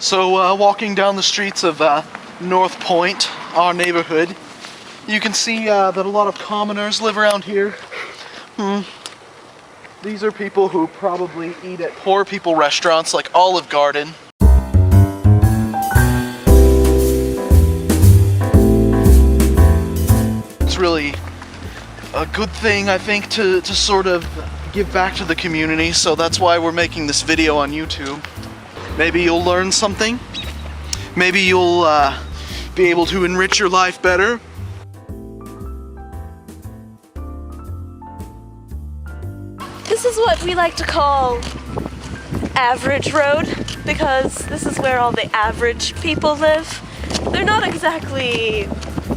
So walking down the streets of North Point, our neighborhood, you can see that a lot of commoners live around here. These are people who probably eat at poor people restaurants like Olive Garden. It's really a good thing, I think, to sort of give back to the community, so that's why we're making this video on YouTube. Maybe you'll learn something. Maybe you'll be able to enrich your life better. This is what we like to call average road, because this is where all the average people live. They're not exactly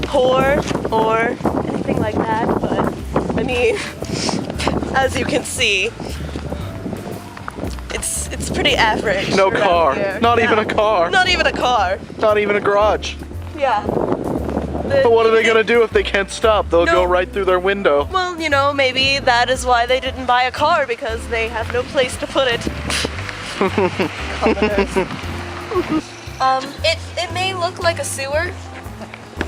poor or anything like that, but I mean, as you can see, it's pretty average. No car. Here. Not even a car. Not even a car. Not even a garage. Yeah. But what are they gonna do if they can't stop? They'll go right through their window. Well, you know, maybe that is why they didn't buy a car, because they have no place to put it. It may look like a sewer,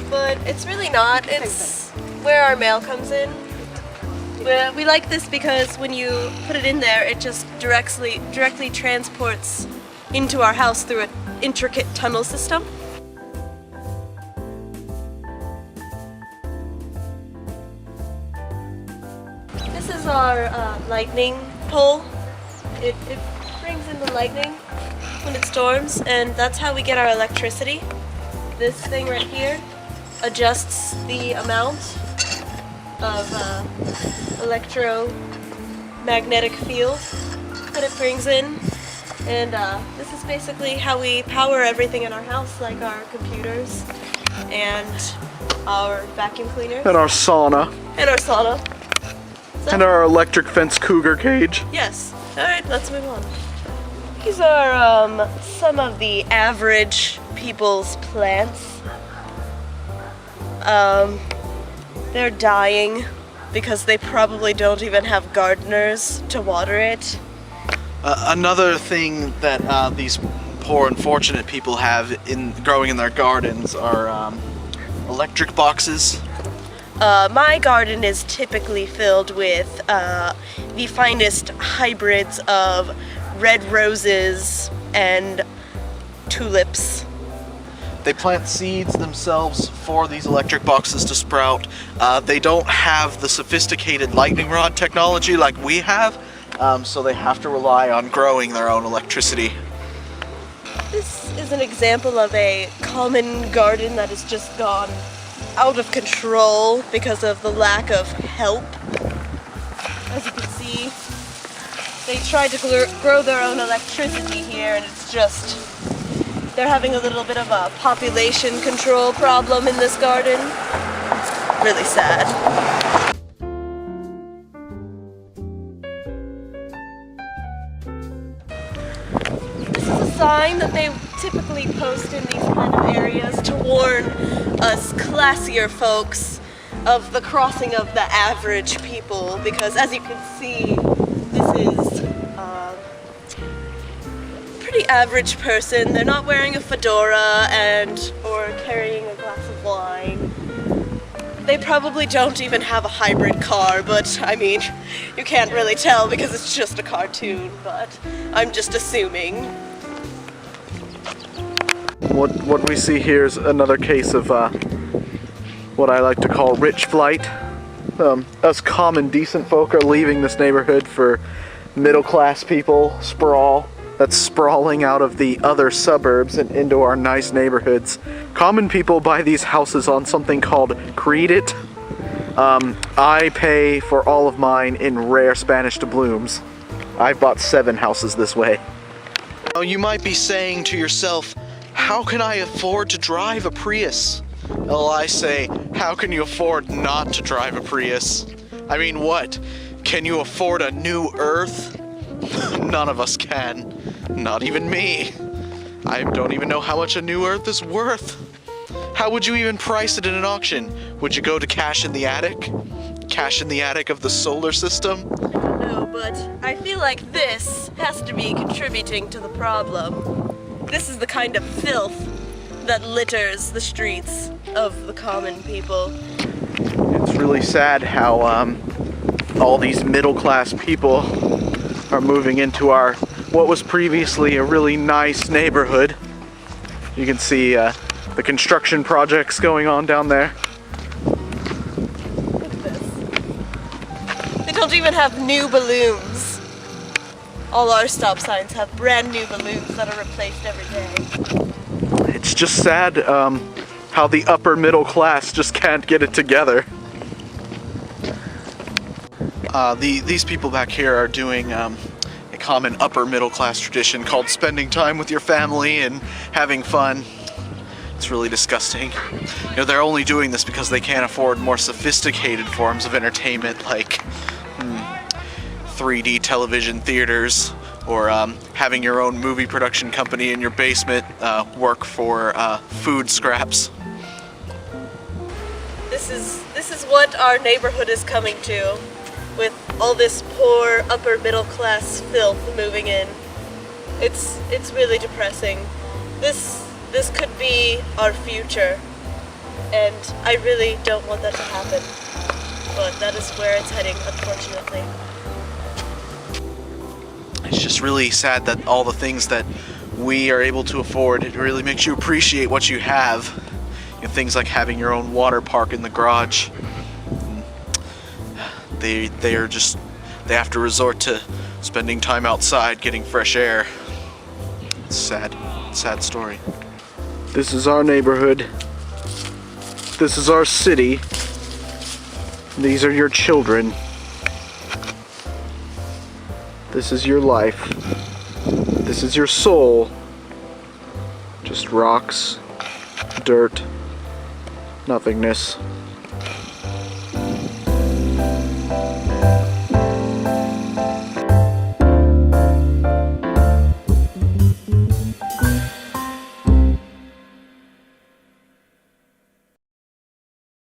but it's really not. It's where our mail comes in. We like this because when you put it in there, it just directly transports into our house through an intricate tunnel system. This is our lightning pole. It brings in the lightning when it storms, and that's how we get our electricity. This thing right here adjusts the amount of electromagnetic field that it brings in, and this is basically how we power everything in our house, like our computers and our vacuum cleaners And our sauna. and our sauna. And our electric fence cougar cage. Yes. Alright, let's move on. These are some of the average people's plants. They're dying because they probably don't even have gardeners to water it. Another thing that these poor unfortunate people have growing in their gardens are electric boxes. My garden is typically filled with the finest hybrids of red roses and tulips. They plant seeds themselves for these electric boxes to sprout. They don't have the sophisticated lightning rod technology like we have, so they have to rely on growing their own electricity. This is an example of a common garden that has just gone out of control because of the lack of help. As you can see, they tried to grow their own electricity here, and it's just, they're having a little bit of a population control problem in this garden. It's really sad. This is a sign that they typically post in these kind of areas to warn us classier folks of the crossing of the average people, because as you can see, this is a pretty average person. They're not wearing a fedora or carrying a glass of wine. They probably don't even have a hybrid car, but I mean, you can't really tell because it's just a cartoon, but I'm just assuming. What we see here is another case of what I like to call rich flight. Us common decent folk are leaving this neighborhood for middle-class people, that's sprawling out of the other suburbs and into our nice neighborhoods. Common people buy these houses on something called Credit. I pay for all of mine in rare Spanish doubloons. I've bought 7 houses this way. Now you might be saying to yourself, how can I afford to drive a Prius? Well, I say, how can you afford not to drive a Prius? I mean, what? Can you afford a new Earth? None of us can. Not even me. I don't even know how much a new Earth is worth. How would you even price it in an auction? Would you go to Cash in the Attic? Cash in the Attic of the solar system? I don't know, but I feel like this has to be contributing to the problem. this is the kind of filth that litters the streets of the common people. It's really sad how all these middle-class people are moving into what was previously a really nice neighborhood. You can see the construction projects going on down there. Look at this. They don't even have new balloons. All our stop signs have brand new balloons that are replaced every day. It's just sad how the upper middle class just can't get it together. These people back here are doing a common upper middle class tradition called spending time with your family and having fun. It's really disgusting. You know, they're only doing this because they can't afford more sophisticated forms of entertainment like 3D television theaters or having your own movie production company in your basement work for food scraps. This is what our neighborhood is coming to, with all this poor upper middle class filth moving in. It's really depressing. This could be our future, and I really don't want that to happen. But that is where it's heading, unfortunately. It's just really sad that all the things that we are able to afford, it really makes you appreciate what you have. You know, things like having your own water park in the garage. They have to resort to spending time outside getting fresh air. It's sad story. This is our neighborhood. This is our city. These are your children. This is your life. This is your soul. Just rocks, dirt, nothingness.